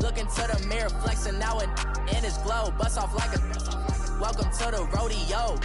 Look into the mirror, flexing now and in his glow. Bust off like a welcome to the rodeo.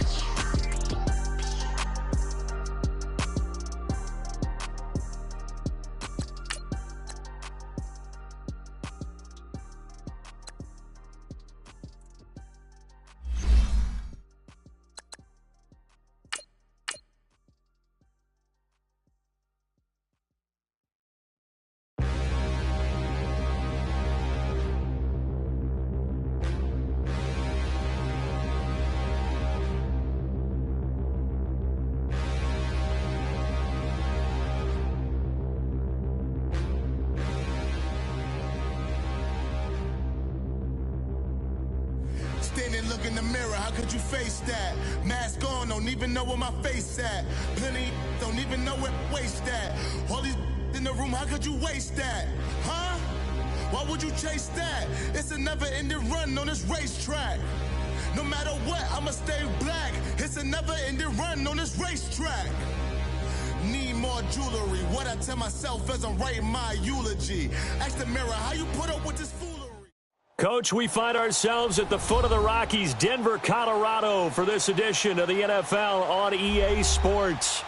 Standing, look in the mirror, how could you face that? Mask on, don't even know where my face at. Plenty, don't even know where waste at. All these in the room, how could you waste that? Huh? Why would you chase that? It's a never-ending run on this racetrack. No matter what, I'ma stay black. It's a never-ending run on this racetrack. Need more jewelry, what I tell myself as I'm writing my eulogy. Ask the mirror, how you put up with this foolery? Coach, we find ourselves at the foot of the Rockies, Denver, Colorado, for this edition of the NFL on EA Sports.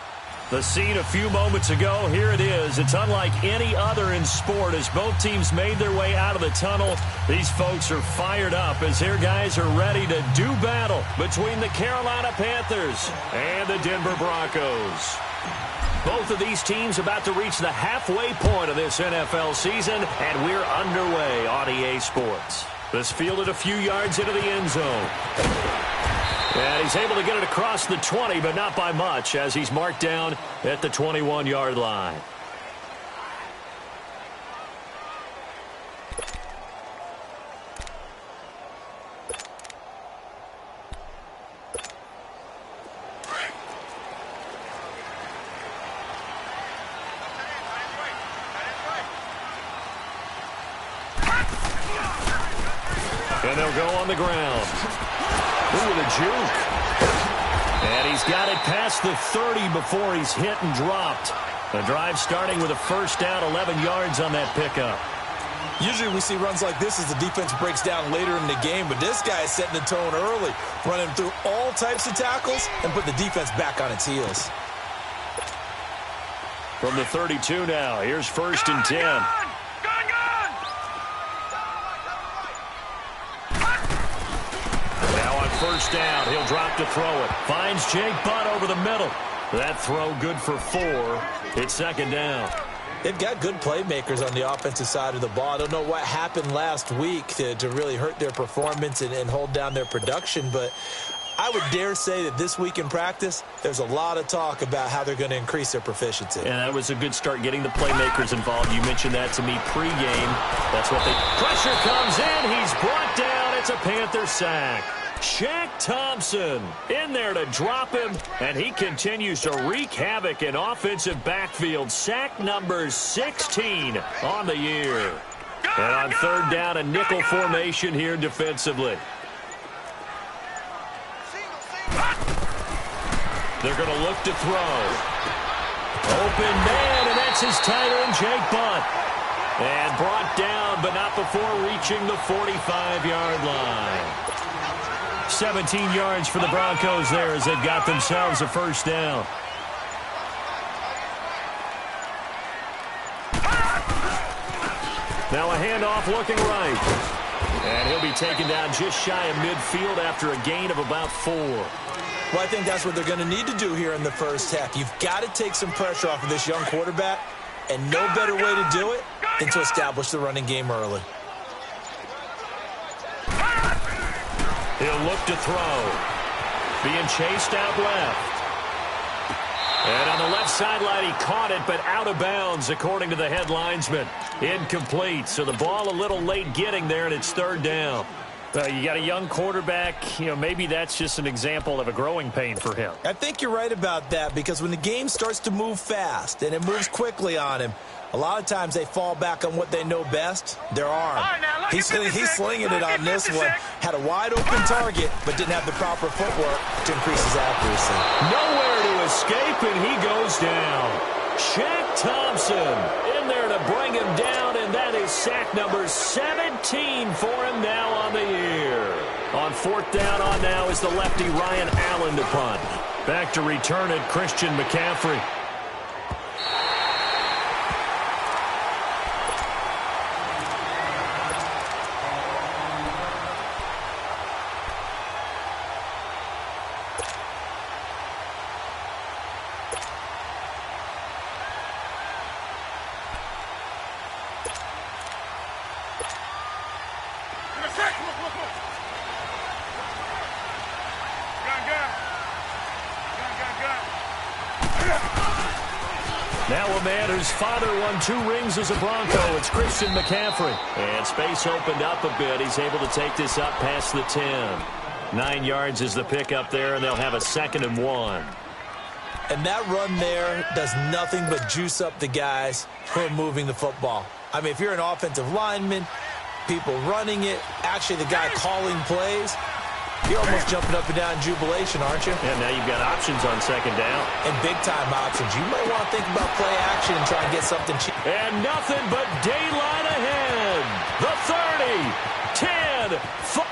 The scene a few moments ago, here it is. It's unlike any other in sport as both teams made their way out of the tunnel. These folks are fired up as their guys are ready to do battle between the Carolina Panthers and the Denver Broncos. Both of these teams about to reach the halfway point of this NFL season, and we're underway on EA Sports. This fielded a few yards into the end zone. And he's able to get it across the 20, but not by much, as he's marked down at the 21-yard line. And they'll go on the ground. Ooh, with a juke. And he's got it past the 30 before he's hit and dropped. The drive starting with a first down, 11 yards on that pickup. Usually we see runs like this as the defense breaks down later in the game, but this guy is setting the tone early, running through all types of tackles and put the defense back on its heels. From the 32 now, here's first and 10. First down, he'll drop to throw it. Finds Jake Butt over the middle. That throw good for 4. It's second down. They've got good playmakers on the offensive side of the ball. I don't know what happened last week to really hurt their performance and hold down their production, but I would dare say that this week in practice, there's a lot of talk about how they're going to increase their proficiency. And that was a good start getting the playmakers involved. You mentioned that to me pregame. That's what pressure comes in. He's brought down. It's a Panther sack. Shaq Thompson in there to drop him, and he continues to wreak havoc in offensive backfield. Sack number 16 on the year. And on third down, a nickel formation here defensively. They're going to look to throw. Open man, and that's his tight end, Jake Butt. And brought down, but not before reaching the 45-yard line. 17 yards for the Broncos there as they've got themselves a first down. Now a handoff looking right. And he'll be taken down just shy of midfield after a gain of about 4. Well, I think that's what they're going to need to do here in the first half. You've got to take some pressure off of this young quarterback, and no better way to do it than to establish the running game early. He'll look to throw. Being chased out left. And on the left sideline, he caught it, but out of bounds, according to the head linesman. Incomplete, so the ball a little late getting there, and it's third down. You got a young quarterback, maybe that's just an example of a growing pain for him. I think you're right about that, because when the game starts to move fast and it moves quickly on him, a lot of times they fall back on what they know best, their arm. He's slinging it on this one. Had a wide-open target, but didn't have the proper footwork to increase his accuracy. Nowhere to escape, and he goes down. Shaq Thompson in there to bring him down, and that is sack number 17 for him now on the year. On fourth down on now is the lefty Ryan Allen to punt. Back to return it, Christian McCaffrey. Now a man whose father won 2 rings as a Bronco. It's Christian McCaffrey. And space opened up a bit. He's able to take this up past the 10. 9 yards is the pickup there, and they'll have a 2nd and 1. And that run there does nothing but juice up the guys who are moving the football. I mean, if you're an offensive lineman, people running it, actually the guy calling plays, you're almost jumping up and down in jubilation, aren't you? Yeah, now you've got options on 2nd down. And big-time options. You might want to think about play action and try and get something cheap. And nothing but daylight ahead. The 30, 10,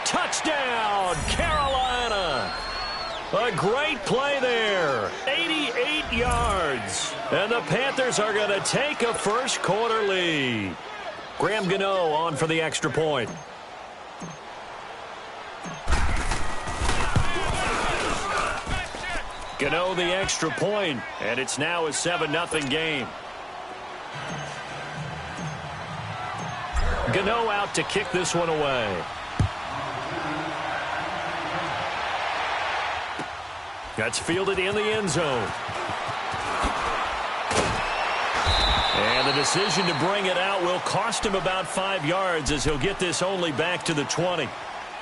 touchdown, Carolina. A great play there. 88 yards. And the Panthers are going to take a first-quarter lead. Graham Gano on for the extra point. Gano the extra point, and it's now a 7-0 game. Gano out to kick this one away. That's fielded in the end zone. And the decision to bring it out will cost him about 5 yards as he'll get this only back to the 20.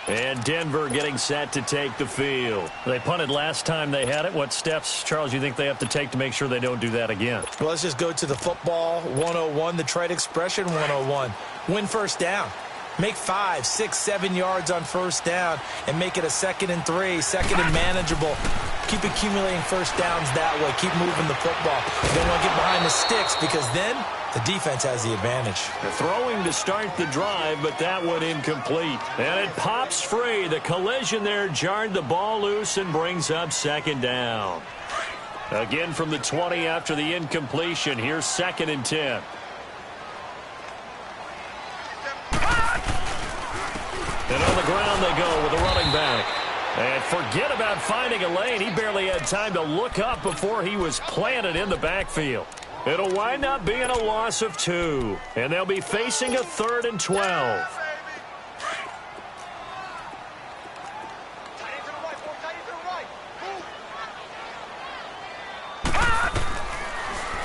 And Denver getting set to take the field. They punted last time they had it. What steps, Charles, you think they have to take to make sure they don't do that again? Well, let's just go to the football 101, the trade expression 101. Win first down. Make 5, 6, 7 yards on first down and make it a 2nd and 3, 2nd and manageable. Keep accumulating first downs that way. Keep moving the football. You don't want to get behind the sticks because then the defense has the advantage. They're throwing to start the drive, but that one incomplete. And it pops free. The collision there jarred the ball loose and brings up 2nd down. Again from the 20 after the incompletion. Here's 2nd and 10. And on the ground they go with a running back. And forget about finding a lane. He barely had time to look up before he was planted in the backfield. It'll wind up being a loss of 2. And they'll be facing a 3rd and 12.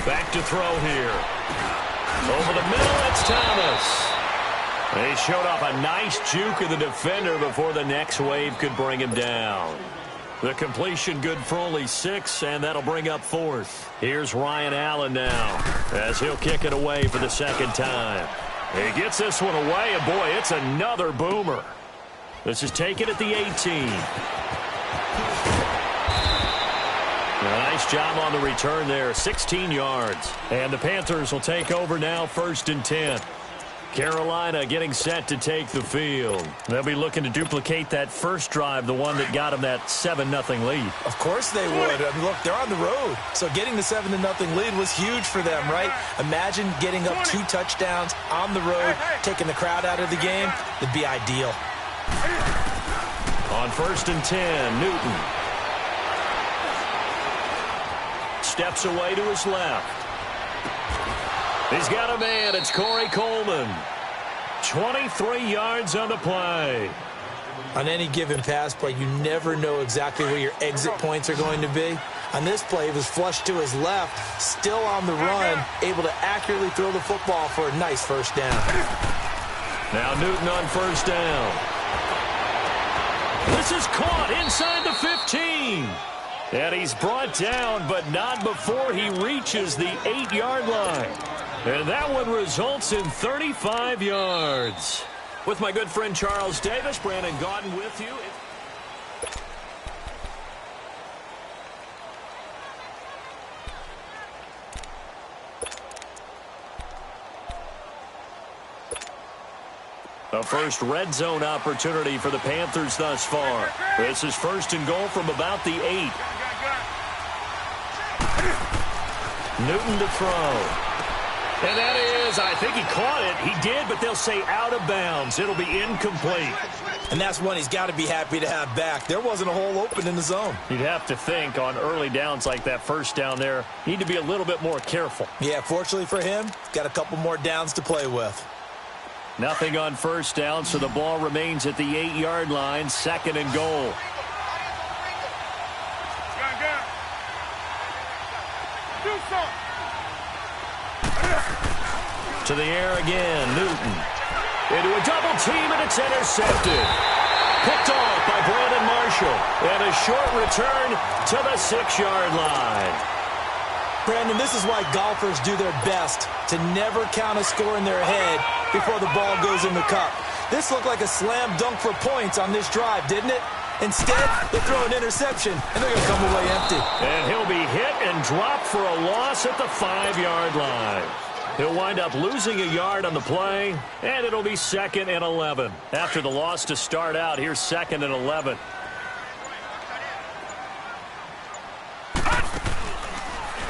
Back to throw here. Over the middle, it's Thomas. They showed off a nice juke of the defender before the next wave could bring him down. The completion good for only 6, and that'll bring up 4th. Here's Ryan Allen now as he'll kick it away for the 2nd time. He gets this one away, and boy, it's another boomer. This is taken at the 18. Nice job on the return there, 16 yards. And the Panthers will take over now, 1st and 10. Carolina getting set to take the field. They'll be looking to duplicate that first drive, the one that got them that 7-0 lead. Of course they would. I mean, look, they're on the road. So getting the 7-0 lead was huge for them, right? Imagine getting up 2 touchdowns on the road, taking the crowd out of the game. It'd be ideal. On 1st and 10, Newton. Steps away to his left. He's got a man. It's Corey Coleman. 23 yards on the play. On any given pass play, you never know exactly where your exit points are going to be. On this play, he was flushed to his left, still on the run, able to accurately throw the football for a nice first down. Now Newton on 1st down. This is caught inside the 15. And he's brought down, but not before he reaches the 8-yard line. And that one results in 35 yards. With my good friend Charles Davis, Brandon Gaudin with you. A first red zone opportunity for the Panthers thus far. This is 1st and goal from about the 8. Newton to throw. And that is, I think he caught it. He did, but they'll say out of bounds. It'll be incomplete. And that's one he's got to be happy to have back. There wasn't a hole open in the zone. You'd have to think on early downs like that first down there, need to be a little bit more careful. Yeah, fortunately for him, got a couple more downs to play with. Nothing on first down, so the ball remains at the 8-yard line, 2nd and goal. To the air again, Newton. Into a double team, and it's intercepted. Picked off by Brandon Marshall. And a short return to the 6-yard line. Brandon, this is why golfers do their best to never count a score in their head before the ball goes in the cup. This looked like a slam dunk for points on this drive, didn't it? Instead, they throw an interception, and they're going to come away empty. And he'll be hit and dropped for a loss at the 5-yard line. He'll wind up losing a yard on the play, and it'll be 2nd and 11. After the loss to start out, here's 2nd and 11.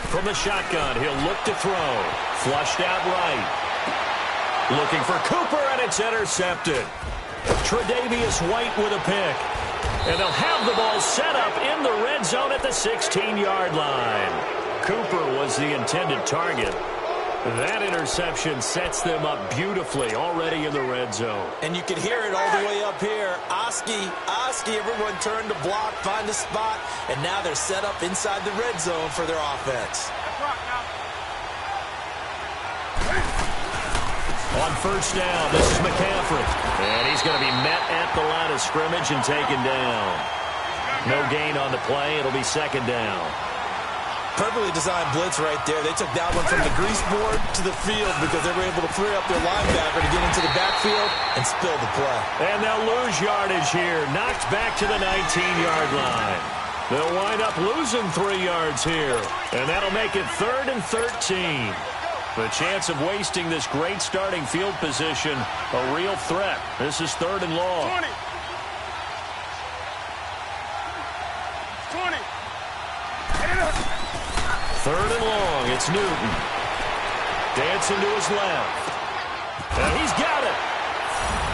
From the shotgun, he'll look to throw. Flushed out right. Looking for Cooper, and it's intercepted. Tre'Davious White with a pick. And they'll have the ball set up in the red zone at the 16-yard line. Cooper was the intended target. That interception sets them up beautifully already in the red zone. And you can hear it all the way up here. Oski, everyone turned to block, find a spot, and now they're set up inside the red zone for their offense. On first down, this is McCaffrey. And he's going to be met at the line of scrimmage and taken down. No gain on the play. It'll be 2nd down. Perfectly designed blitz right there. They took that one from the grease board to the field because they were able to free up their linebacker to get into the backfield and spill the play. And they'll lose yardage here. Knocked back to the 19-yard line. They'll wind up losing 3 yards here. And that'll make it 3rd and 13. The chance of wasting this great starting field position, a real threat. This is 3rd and long. 20. 3rd and long, it's Newton. Dancing to his left. And he's got it.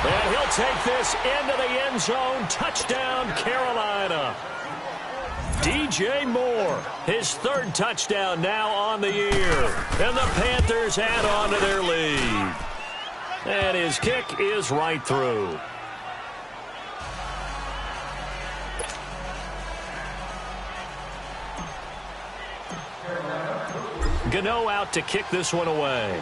And he'll take this into the end zone. Touchdown, Carolina. DJ Moore, his 3rd touchdown now on the year. And the Panthers add on to their lead. And his kick is right through. Gano out to kick this one away.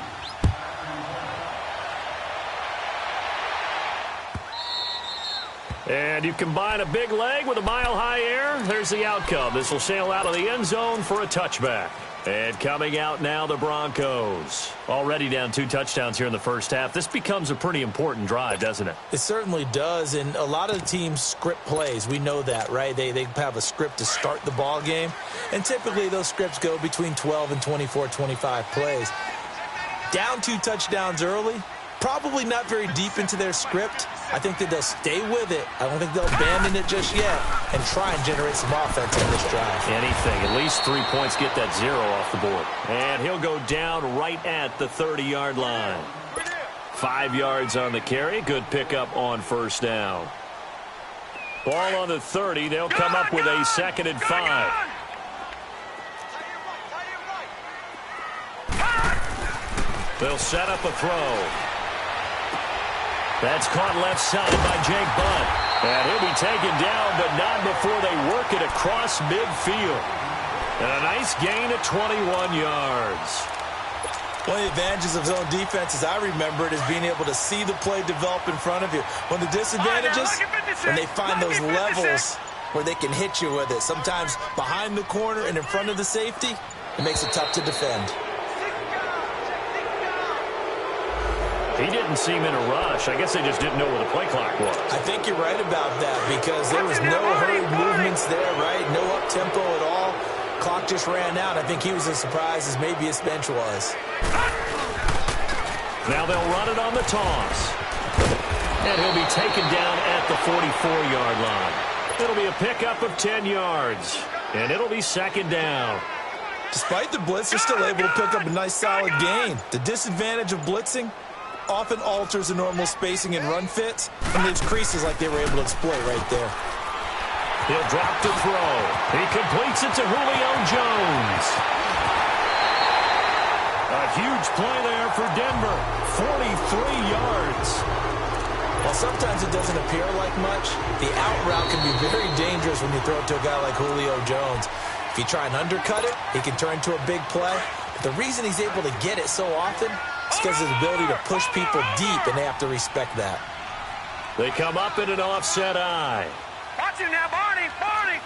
And you combine a big leg with a mile-high air, there's the outcome. This will sail out of the end zone for a touchback. And coming out now, the Broncos. Already down 2 touchdowns here in the first half. This becomes a pretty important drive, doesn't it? It certainly does, and a lot of the teams script plays. We know that, right? They have a script to start the ball game, and typically those scripts go between 12 and 24, 25 plays. Down 2 touchdowns early, probably not very deep into their script. I think that they'll stay with it. I don't think they'll abandon it just yet and try and generate some offense on this drive. Anything. At least 3 points, get that 0 off the board. And he'll go down right at the 30-yard line. 5 yards on the carry. Good pickup on first down. Ball on the 30. They'll come up with a 2nd and 5. They'll set up a throw. That's caught left side by Jake Butt. And he'll be taken down, but not before they work it across midfield. And a nice gain of 21 yards. One of the advantages of zone defense, as I remember it, is being able to see the play develop in front of you. One of the disadvantages, when they find those levels where they can hit you with it. Sometimes behind the corner and in front of the safety, it makes it tough to defend. He didn't seem in a rush. I guess they just didn't know where the play clock was. I think you're right about that because there was no hurried movements there, right? No up-tempo at all. Clock just ran out. I think he was as surprised as maybe his bench was. Now they'll run it on the toss. taken down at the 44-yard line. It'll be a pickup of 10 yards, and it'll be second down. Despite the blitz, they're still able to pick up a nice solid gain. The disadvantage of blitzing often alters the normal spacing and run fits, and leaves creases like they were able to exploit right there. He'll drop to throw. He completes it to Julio Jones. A huge play there for Denver. 43 yards. While sometimes it doesn't appear like much, the out route can be very dangerous when you throw it to a guy like Julio Jones. If you try and undercut it, he can turn into a big play. But the reason he's able to get it so often is because of his ability to push people deep, and they have to respect that. They come up in an offset eye. Watch him now, Barney! Barney!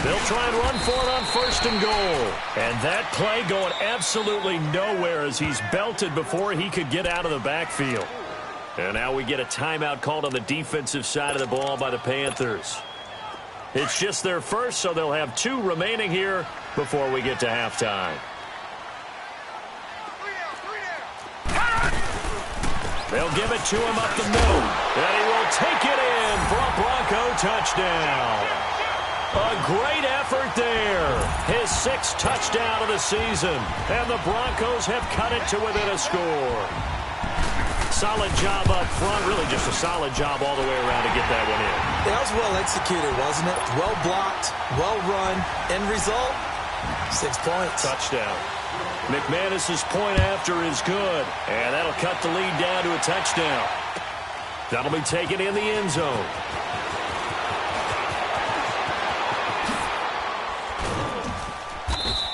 They'll try and run for it on first and goal. And that play going absolutely nowhere as he's belted before he could get out of the backfield. And now we get a timeout called on the defensive side of the ball by the Panthers. It's just their first, so they'll have 2 remaining here before we get to halftime. They'll give it to him up the middle. And he will take it in for a Bronco touchdown. A great effort there. His 6th touchdown of the season. And the Broncos have cut it to within a score. Solid job up front. Really just a solid job all the way around to get that one in. That was well executed, wasn't it? Well blocked, well run. End result, 6 points. Touchdown. McManus's point after is good. And that'll cut the lead down to a touchdown. That'll be taken in the end zone.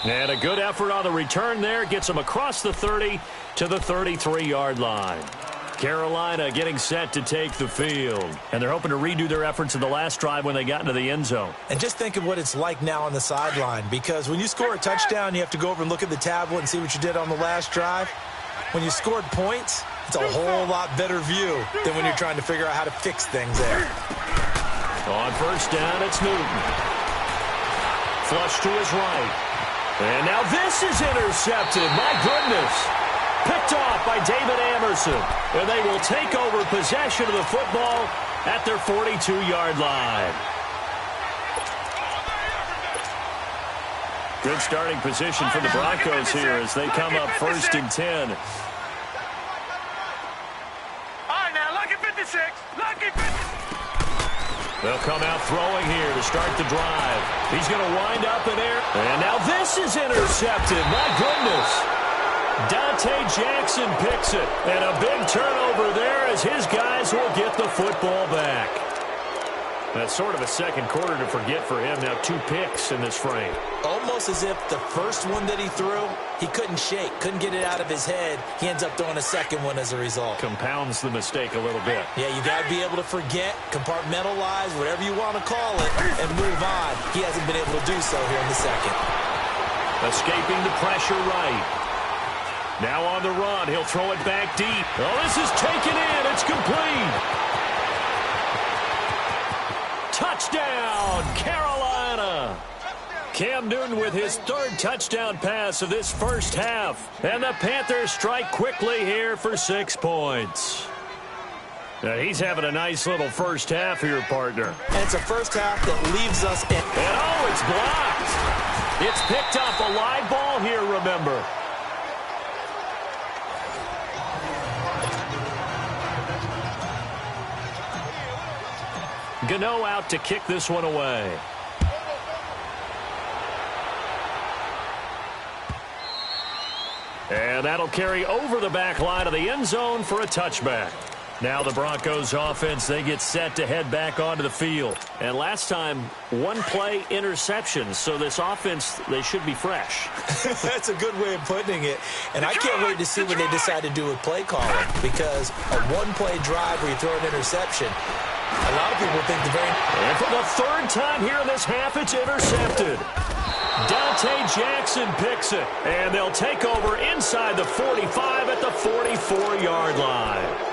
And a good effort on the return there. Gets him across the 30 to the 33-yard line. Carolina getting set to take the field. And they're hoping to redo their efforts in the last drive when they got into the end zone. And just think of what it's like now on the sideline. Because when you score a touchdown, you have to go over and look at the tablet and see what you did on the last drive. When you scored points, it's a whole lot better view than when you're trying to figure out how to fix things there. On first down, it's Newton. Flush to his right. And now this is intercepted. My goodness. Picked off by David Amerson. And they will take over possession of the football at their 42-yard line. Good starting position for the Broncos here as they come up first and 10. All right, now, lucky 56. Lucky 56. They'll come out throwing here to start the drive. He's going to wind up in air. And now this is intercepted. My goodness. Dante Jackson picks it. And a big turnover there as his guys will get the football back. That's sort of a second quarter to forget for him. Now 2 picks in this frame. Almost as if the first one that he threw, he couldn't shake, couldn't get it out of his head. He ends up throwing a second one as a result. Compounds the mistake a little bit. Yeah, you got to be able to forget, compartmentalize, whatever you want to call it, and move on. He hasn't been able to do so here in the second. Escaping the pressure right. Now on the run, he'll throw it back deep. Oh, this is taken in. It's complete. Touchdown, Carolina. Cam Newton with his 3rd touchdown pass of this first half. And the Panthers strike quickly here for 6 points. Now he's having a nice little first half here, partner. And it's a first half that leaves us in. And oh, it's blocked. It's picked up a live ball here, remember. Gano out to kick this one away. And that'll carry over the back line of the end zone for a touchback. Now the Broncos offense, they get set to head back onto the field. And last time, 1 play interception. So this offense, they should be fresh. That's a good way of putting it. And I can't wait to see what they decide to do with play calling. Because a 1-play drive where you throw an interception, a lot of people think the very... And for the 3rd time here in this half, it's intercepted. Dante Jackson picks it. And they'll take over inside the 45 at the 44-yard line.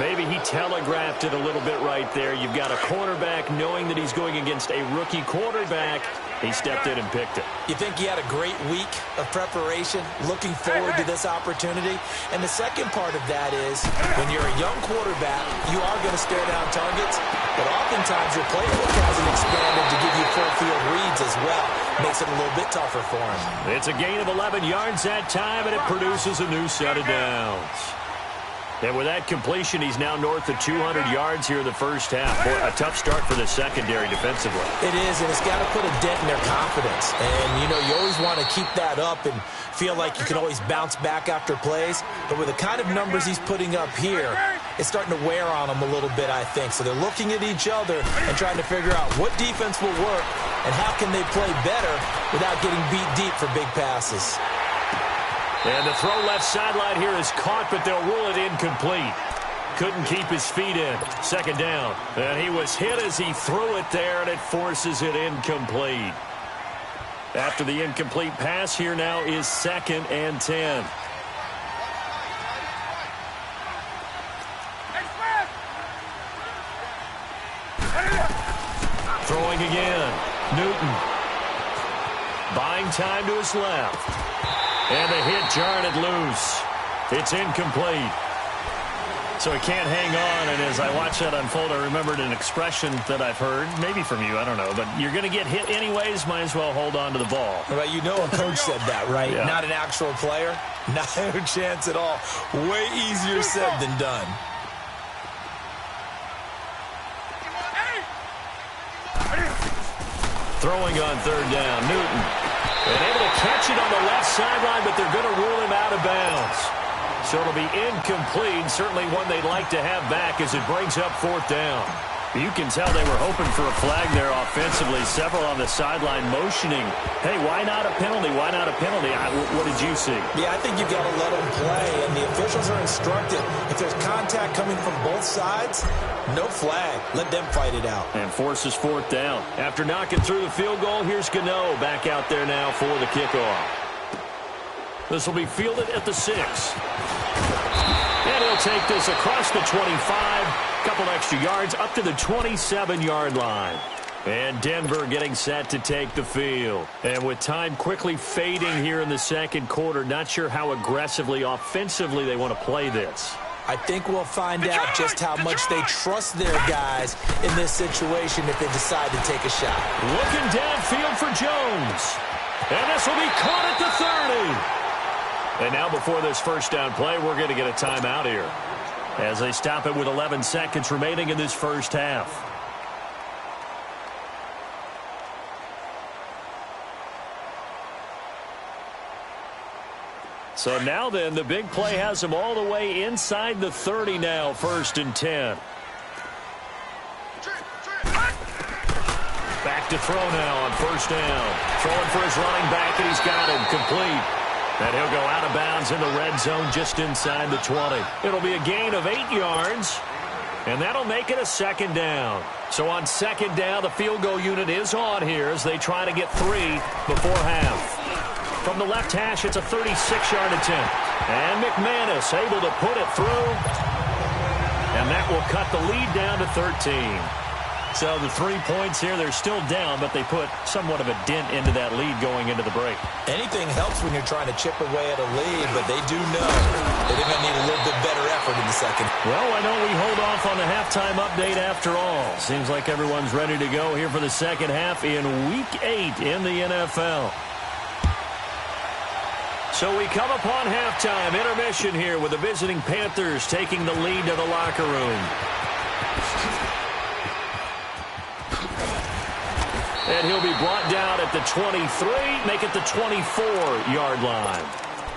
Maybe he telegraphed it a little bit right there. You've got a cornerback knowing that he's going against a rookie quarterback. He stepped in and picked it. You think he had a great week of preparation, looking forward to this opportunity? And the second part of that is, when you're a young quarterback, you are going to stare down targets, but oftentimes your playbook hasn't expanded to give you full field reads as well. Makes it a little bit tougher for him. It's a gain of 11 yards that time, and it produces a new set of downs. And with that completion, he's now north of 200 yards here in the first half. Boy, a tough start for the secondary defensively. It is, and it's got to put a dent in their confidence. And, you know, you always want to keep that up and feel like you can always bounce back after plays. But with the kind of numbers he's putting up here, it's starting to wear on them a little bit, I think. So they're looking at each other and trying to figure out what defense will work and how can they play better without getting beat deep for big passes. And the throw left sideline here is caught, but they'll rule it incomplete. Couldn't keep his feet in. Second down. And he was hit as he threw it there, and it forces it incomplete. After the incomplete pass, here now is 2nd and 10. Throwing again. Newton. Buying time to his left. And the hit jarred it loose. It's incomplete. So he can't hang on, and as I watch that unfold, I remembered an expression that I've heard, maybe from you, I don't know, but you're going to get hit anyways, might as well hold on to the ball. Well, you know a coach said that, right? Yeah. Not an actual player. Not a chance at all. Way easier said than done. Throwing on 3rd down, Newton. And able to catch it on the left sideline, but they're going to rule him out of bounds. So it'll be incomplete, certainly one they'd like to have back as it brings up 4th down. You can tell they were hoping for a flag there offensively. Several on the sideline motioning, hey, why not a penalty? Why not a penalty? What did you see? Yeah, I think you've got to let them play, and the officials are instructed. If there's contact coming from both sides, no flag. Let them fight it out. And forces 4th down. After knocking through the field goal, here's Gano back out there now for the kickoff. This will be fielded at the 6. And he'll take this across the 25. Couple extra yards up to the 27-yard line. And Denver getting set to take the field. And with time quickly fading here in the second quarter, not sure how aggressively, offensively they want to play this. I think we'll find out just how much they trust their guys in this situation if they decide to take a shot. Looking downfield for Jones. And this will be caught at the 30. And now before this first down play, we're going to get a timeout here as they stop it with 11 seconds remaining in this first half. So now then, the big play has them all the way inside the 30 now, 1st and 10. Back to throw now on 1st down. Throwing for his running back, and he's got him complete. And he'll go out of bounds in the red zone just inside the 20. It'll be a gain of 8 yards, and that'll make it a 2nd down. So on 2nd down, the field goal unit is on here as they try to get 3 before half. From the left hash, it's a 36-yard attempt. And McManus able to put it through. And that will cut the lead down to 13. So the 3 points here, they're still down, but they put somewhat of a dent into that lead going into the break. Anything helps when you're trying to chip away at a lead, but they do know they're going to need a little bit better effort in the second. Well, why don't we hold off on the halftime update after all? Seems like everyone's ready to go here for the second half in Week 8 in the NFL. So we come upon halftime, intermission here with the visiting Panthers taking the lead to the locker room. And he'll be brought down at the 23, make it the 24-yard line.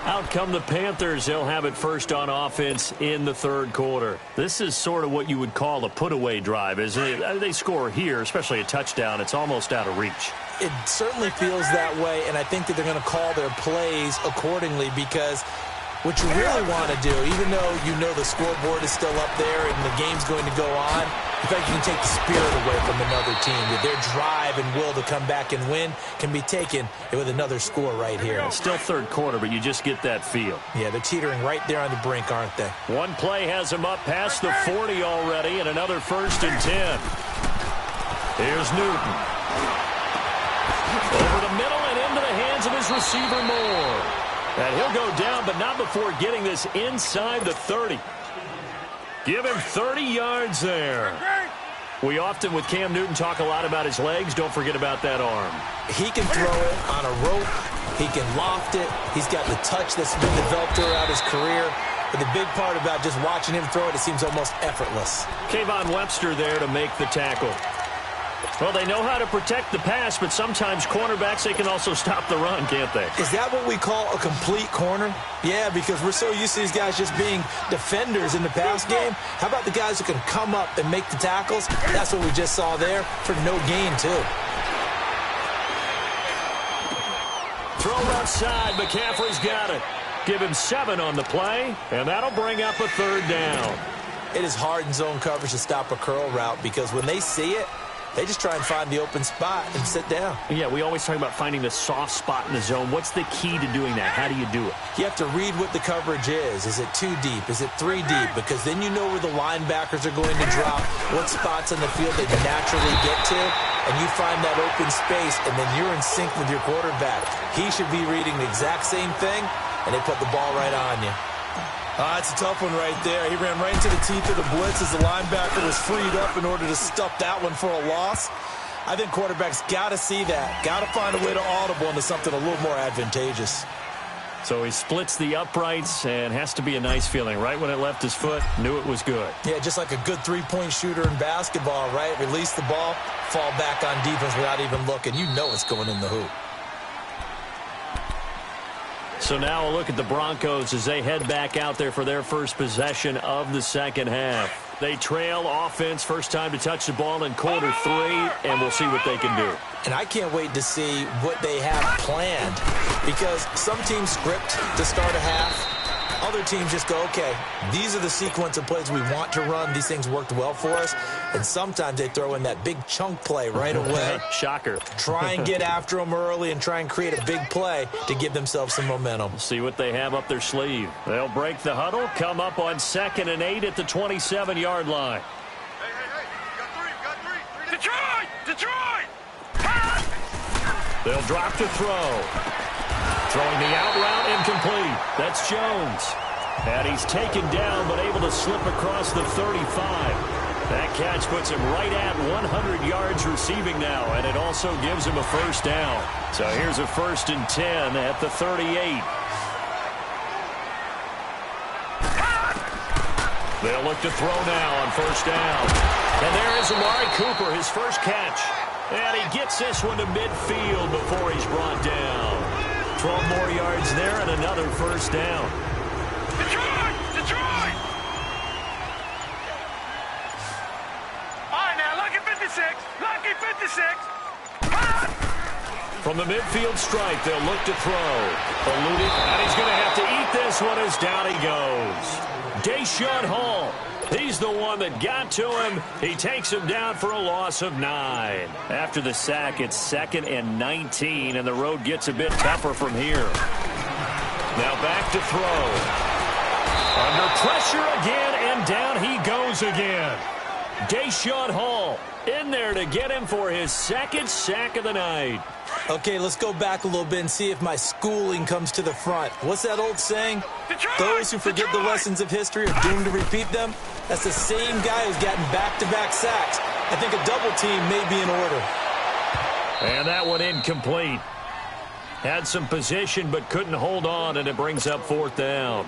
Out come the Panthers. They'll have it first on offense in the 3rd quarter. This is sort of what you would call a put-away drive, isn't it? They score here, especially a touchdown. It's almost out of reach. It certainly feels that way, and I think that they're going to call their plays accordingly because what you really want to do, even though you know the scoreboard is still up there and the game's going to go on, in fact, you can take the spirit away from another team. Their drive and will to come back and win can be taken with another score right here. It's still 3rd quarter, but you just get that feel. Yeah, they're teetering right there on the brink, aren't they? One play has them up past the 40 already, and another 1st and 10. Here's Newton. hands of his receiver Moore. And he'll go down, but not before getting this inside the 30. Give him 30 yards there. We often, with Cam Newton, talk a lot about his legs. Don't forget about that arm. He can throw it on a rope. He can loft it. He's got the touch that's been developed throughout his career. But the big part about just watching him throw it, it seems almost effortless. Kayvon Webster there to make the tackle. Well, they know how to protect the pass, but sometimes cornerbacks, they can also stop the run, can't they? Is that what we call a complete corner? Yeah, because we're so used to these guys just being defenders in the pass game. How about the guys who can come up and make the tackles? That's what we just saw there for no gain, too. Throw left side. McCaffrey's got it. Give him 7 on the play, and that'll bring up a 3rd down. It is hard in zone coverage to stop a curl route because when they see it, they just try and find the open spot and sit down. Yeah, we always talk about finding the soft spot in the zone. What's the key to doing that? How do you do it? You have to read what the coverage is. Is it 2 deep? Is it 3 deep? Because then you know where the linebackers are going to drop, what spots on the field they naturally get to, and you find that open space, and then you're in sync with your quarterback. He should be reading the exact same thing, and they put the ball right on you. It's a tough one right there. He ran right into the teeth of the blitz as the linebacker was freed up in order to stuff that one for a loss. I think quarterbacks got to see that. Got to find a way to audible into something a little more advantageous. So he splits the uprights and has to be a nice feeling. Right when it left his foot, knew it was good. Yeah, just like a good three-point shooter in basketball, right? Release the ball, fall back on defense without even looking. You know it's going in the hoop. So now a look at the Broncos as they head back out there for their first possession of the second half. They trail offense, first time to touch the ball in quarter 3, and we'll see what they can do. And I can't wait to see what they have planned because some teams script to start a half. Other teams just go, okay, these are the sequence of plays we want to run. These things worked well for us. And sometimes they throw in that big chunk play right away. Shocker. Try and get after them early and try and create a big play to give themselves some momentum. See what they have up their sleeve. They'll break the huddle, come up on 2nd and 8 at the 27-yard line. Got three. Detroit! They'll drop to throw. Throwing the out route incomplete. That's Jones. And he's taken down but able to slip across the 35. That catch puts him right at 100 yards receiving now, and it also gives him a first down. So here's a 1st and 10 at the 38. They'll look to throw now on 1st down. And there is Amari Cooper, his first catch. And he gets this one to midfield before he's brought down. 12 more yards there and another first down. Detroit! All right, now, lucky 56. From the midfield stripe, they'll look to throw. Eluded, and he's going to have to eat this one as down he goes. Deshaun Hall. He's the one that got to him. He takes him down for a loss of 9. After the sack, it's 2nd and 19, and the road gets a bit tougher from here. Now back to throw. Under pressure again, and down he goes again. Deshaun Hall in there to get him for his 2nd sack of the night. Okay, let's go back a little bit and see if my schooling comes to the front. What's that old saying? Those who forget the lessons of history are doomed to repeat them. That's the same guy who's gotten back-to-back sacks. I think a double team may be in order. And that one incomplete. Had some position but couldn't hold on, and it brings up 4th down.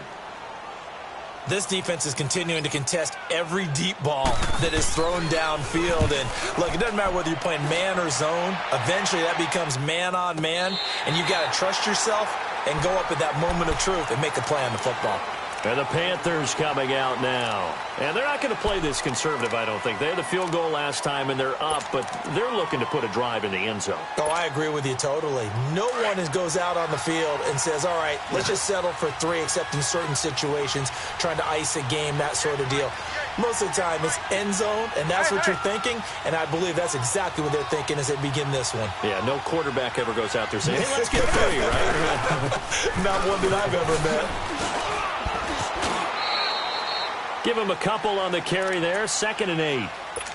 This defense is continuing to contest every deep ball that is thrown downfield. And, look, it doesn't matter whether you're playing man or zone. Eventually, that becomes man-on-man, and you've got to trust yourself and go up at that moment of truth and make a play on the football. And the Panthers coming out now. And they're not going to play this conservative, I don't think. They had the field goal last time, and they're up, but they're looking to put a drive in the end zone. Oh, I agree with you totally. No one goes out on the field and says, all right, let's just settle for 3, except in certain situations, trying to ice a game, that sort of deal. Most of the time, it's end zone, and that's what you're thinking, and I believe that's exactly what they're thinking as they begin this one. Yeah, no quarterback ever goes out there saying, hey, let's get 3, right? Not one that I've ever met. Give him a couple on the carry there. 2nd and 8.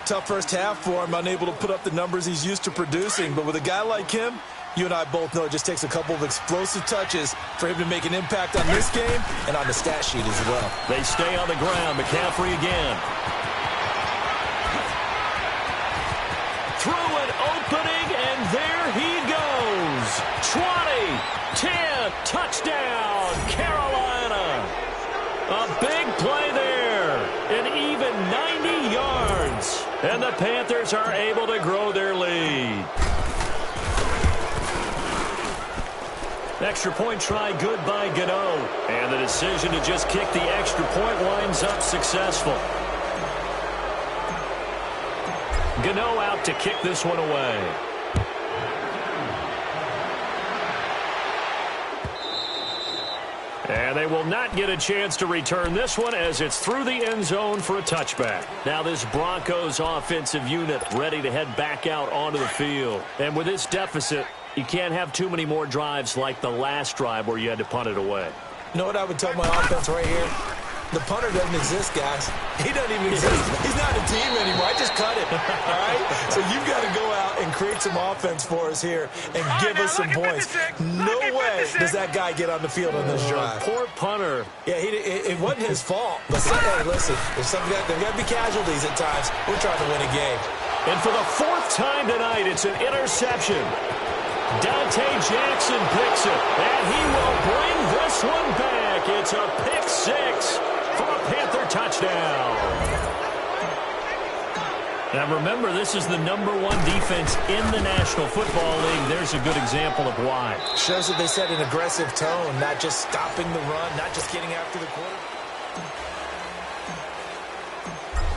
Tough first half for him, unable to put up the numbers he's used to producing. But with a guy like him, You and I both know it just takes a couple of explosive touches for him to make an impact on this game and on the stat sheet as well. They stay on the ground. McCaffrey again. Through an opening, and there he goes. 20, 10, touchdown, Carolina. A big play there, an even 90 yards. And the Panthers are able to grow their lead. Extra point try good by Gano. And the decision to just kick the extra point winds up successful. Gano out to kick this one away. And they will not get a chance to return this one as it's through the end zone for a touchback. Now this Broncos offensive unit ready to head back out onto the field. And with this deficit, you can't have too many more drives like the last drive where you had to punt it away. You know what I would tell my offense right here? The punter doesn't exist, guys. He doesn't even exist. He's not a team anymore. I just cut him, all right? So you've got to go out and create some offense for us here and give us some points. No way does that guy get on the field on this drive. Poor punter. Yeah, it wasn't his fault. But hey, listen, there's got to be casualties at times. We're trying to win a game. And for the fourth time tonight, it's an interception. Dante Jackson picks it, and he will bring this one back. It's a pick six for a Panther touchdown. Now remember, this is the #1 defense in the National Football League. There's a good example of why. Shows that they set an aggressive tone, not just stopping the run, not just getting after the quarter.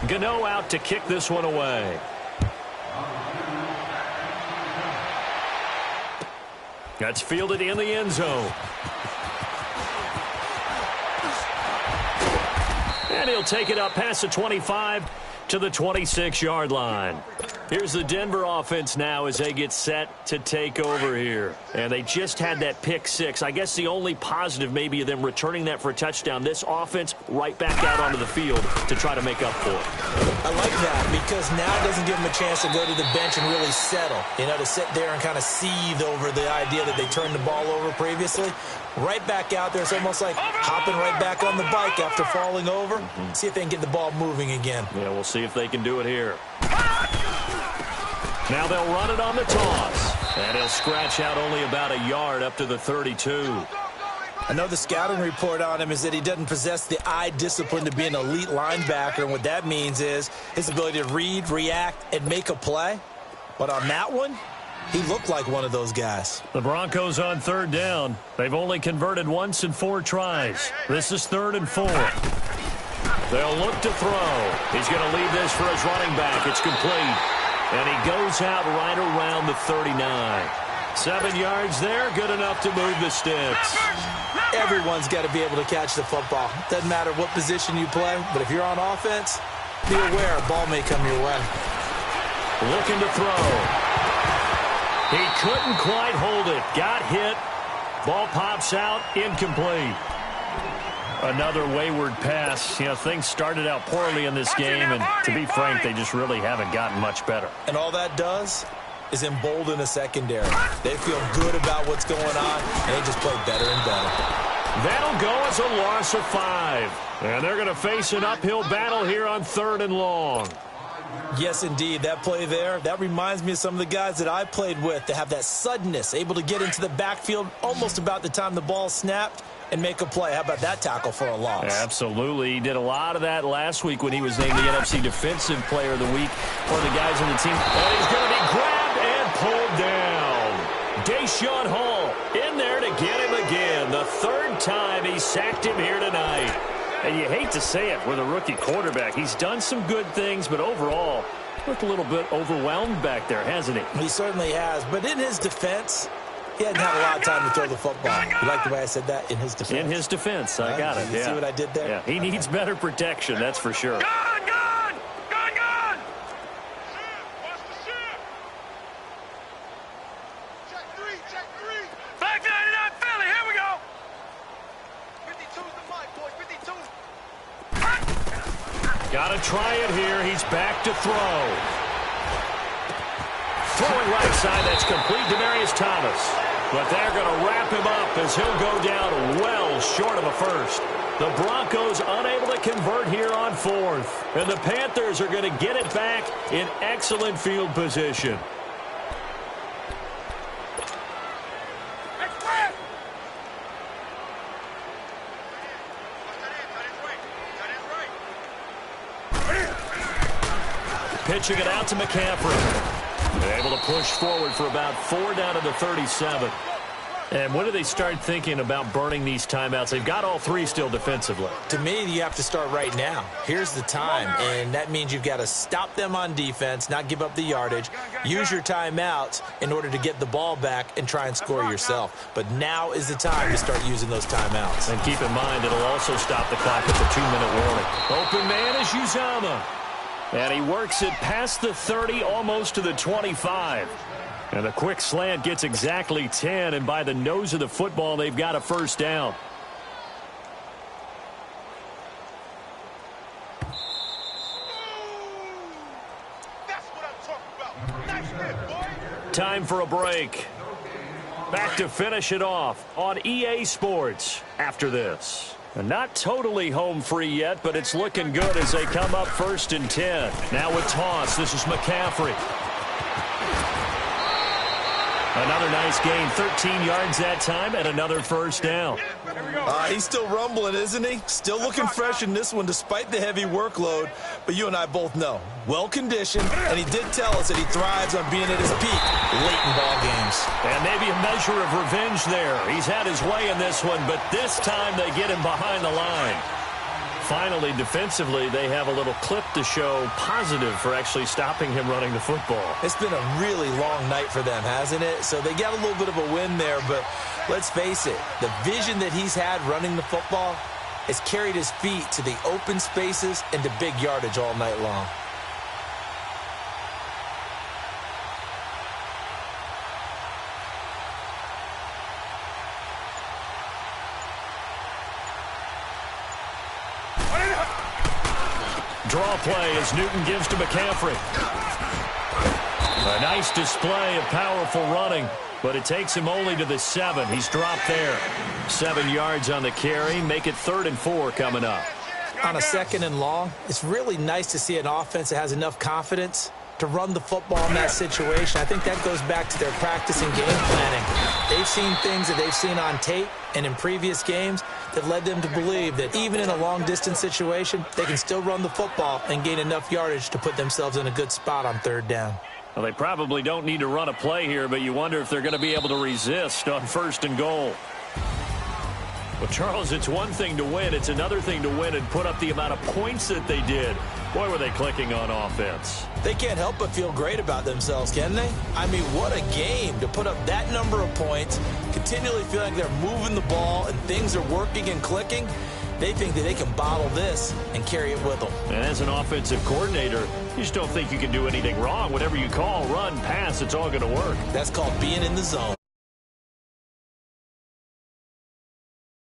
Gano out to kick this one away. That's fielded in the end zone. And he'll take it up past the 25 to the 26-yard line. Here's the Denver offense now as they get set to take over here. And they just had that pick six. I guess the only positive maybe of them returning that for a touchdown. This offense right back out onto the field to try to make up for it. I like that because now it doesn't give them a chance to go to the bench and really settle. You know, to sit there and kind of seethe over the idea that they turned the ball over previously. Right back out there. It's almost like hopping right back on the bike after falling over. See if they can get the ball moving again. Yeah, we'll see if they can do it here. Now they'll run it on the toss. And he'll scratch out only about a yard up to the 32. I know the scouting report on him is that he doesn't possess the eye discipline to be an elite linebacker. And what that means is his ability to read, react, and make a play. But on that one, he looked like one of those guys. The Broncos on third down. They've only converted once in 4 tries. This is 3rd and 4. They'll look to throw. He's going to leave this for his running back. It's complete. And he goes out right around the 39. 7 yards there, good enough to move the sticks. Everyone's got to be able to catch the football. Doesn't matter what position you play, but if you're on offense, be aware a ball may come your way. Looking to throw. He couldn't quite hold it. Got hit. Ball pops out, incomplete. Another wayward pass. You know, things started out poorly in this game, and to be frank, they just really haven't gotten much better. And all that does is embolden the secondary. They feel good about what's going on, and they just play better and better. That'll go as a loss of 5. And they're going to face an uphill battle here on 3rd and long. Yes, indeed. That play there, that reminds me of some of the guys that I played with that have that suddenness, able to get into the backfield almost about the time the ball snapped and make a play. How about that tackle for a loss? Absolutely. He did a lot of that last week when he was named the NFC Defensive Player of the Week for the guys on the team. And he's going to be grabbed and pulled down. Deshaun Hall in there to get him again. The 3rd time he sacked him here tonight. And you hate to say it with a rookie quarterback. He's done some good things, but overall, looked a little bit overwhelmed back there, hasn't he? He certainly has. But in his defense, he hadn't had a lot of time to throw the football. You like the way I said that? In his defense. In his defense. I got it. You see what I did there? Yeah. He needs better protection, that's for sure. Gone! Gone! Gone! Gone! Watch the ship! Check 3! Check 3! Back 99 Philly! Here we go! 52's the mic, boy. 52. Got to try it here. He's back to throw. Throwing right side, that's complete to Demarius Thomas. But they're going to wrap him up as he'll go down well short of a first. The Broncos unable to convert here on fourth. And the Panthers are going to get it back in excellent field position. Pitching it out to McCaffrey. They're able to push forward for about 4 down to the 37. And when do they start thinking about burning these timeouts? They've got all 3 still defensively. To me, you have to start right now. Here's the time, and that means you've got to stop them on defense, not give up the yardage, use your timeouts in order to get the ball back and try and score yourself. But now is the time to start using those timeouts. And keep in mind, it'll also stop the clock at the 2-minute warning. Open man is Uzomah. And he works it past the 30, almost to the 25. And a quick slant gets exactly 10, and by the nose of the football, they've got a first down. That's what I'm talking about. Nice hit, boy. Time for a break. Back to finish it off on EA Sports after this. And not totally home free yet, but it's looking good as they come up 1st and 10. Now with toss, this is McCaffrey. Another nice gain, 13 yards that time, and another first down. He's still rumbling, isn't he? Still looking fresh in this one despite the heavy workload. But you and I both know, well-conditioned, and he did tell us that he thrives on being at his peak late in ball games. And maybe a measure of revenge there. He's had his way in this one, but this time they get him behind the line. Finally, defensively, they have a little clip to show positive for actually stopping him running the football. It's been a really long night for them, hasn't it? So they got a little bit of a win there, but let's face it, the vision that he's had running the football has carried his feet to the open spaces and to big yardage all night long. Draw play as Newton gives to McCaffrey. A nice display of powerful running, but it takes him only to the 7. He's dropped there. 7 yards on the carry. Make it 3rd and 4 coming up. On a 2nd and long, it's really nice to see an offense that has enough confidence to run the football in that situation. I think that goes back to their practice and game planning. They've seen things that they've seen on tape and in previous games that led them to believe that even in a long-distance situation, they can still run the football and gain enough yardage to put themselves in a good spot on 3rd down. Well, they probably don't need to run a play here, but you wonder if they're going to be able to resist on 1st and goal. Well, Charles, it's one thing to win. It's another thing to win and put up the amount of points that they did. Boy, were they clicking on offense. They can't help but feel great about themselves, can they? I mean, what a game to put up that number of points, continually feeling like they're moving the ball and things are working and clicking. They think that they can bottle this and carry it with them. And as an offensive coordinator, you just don't think you can do anything wrong. Whatever you call, run, pass, it's all going to work. That's called being in the zone.